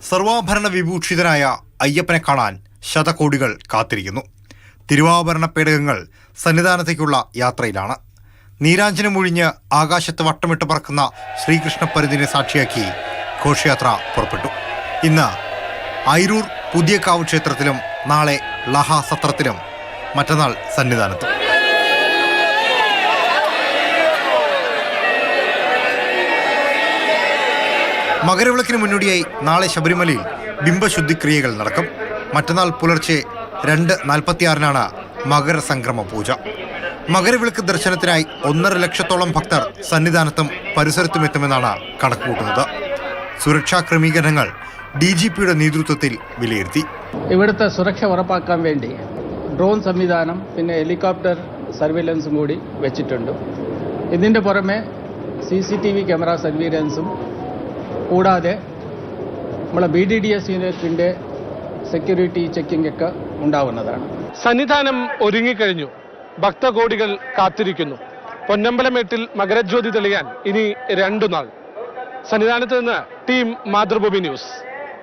സർവാഭരണ വിഭൂഷിതനായ അയ്യപ്പനെ കാണാൻ ശതകോടികൾ കാത്തിരിക്കുന്നു. തിരുവാഭരണ പേടകങ്ങൾ സന്നിധാനത്തേക്കുള്ള യാത്രയിലാണ്. നീരാഞ്ജനമൊഴിഞ്ഞ് ആകാശത്ത് വട്ടമിട്ട് പറക്കുന്ന ശ്രീകൃഷ്ണ പരുതിനെ സാക്ഷിയാക്കി ഘോഷയാത്ര പുറപ്പെട്ടു. ഇന്ന് ഐരൂർ പുതിയകാവ് ക്ഷേത്രത്തിലും നാളെ ലഹാസത്രത്തിലും മറ്റന്നാൾ സന്നിധാനത്തും. മകരവിളക്കിന് മുന്നോടിയായി നാളെ ശബരിമലയിൽ ബിംബശുദ്ധിക്രിയകൾ നടക്കും. മറ്റന്നാൾ പുലർച്ചെ 2:46 മകരസംക്രമ പൂജ. മകരവിളക്ക് ദർശനത്തിനായി 1.5 ലക്ഷത്തോളം ഭക്തർ സന്നിധാനത്തും പരിസരത്തുമെത്തുമെന്നാണ് കണക്കുകൂട്ടുന്നത്. സുരക്ഷാ ക്രമീകരണങ്ങൾ DGPയുടെ നേതൃത്വത്തിൽ വിലയിരുത്തി. ഇവിടുത്തെ സുരക്ഷ ഉറപ്പാക്കാൻ വേണ്ടി ഡ്രോൺ സംവിധാനം, പിന്നെ ഹെലികോപ്റ്റർ സർവൈലൻസും കൂടി വെച്ചിട്ടുണ്ട്. ഇതിൻ്റെ പുറമെ CCTV ക്യാമറ സർവൈലൻസും കൂടാതെ നമ്മളെ BDDS യൂണിറ്റിൻ്റെ സെക്യൂരിറ്റി ചെക്കിംഗ് ഒക്കെ ഉണ്ടാവുന്നതാണ്. സന്നിധാനം ഒരുങ്ങിക്കഴിഞ്ഞു. ഭക്തകോടികൾ കാത്തിരിക്കുന്നു. പൊന്നമ്പലമേട്ടിൽ മകരജ്യോതി തെളിയാൻ ഇനി 2 നാൾ. സന്നിധാനത്ത് നിന്ന് ടീം മാതൃഭൂമി ന്യൂസ്.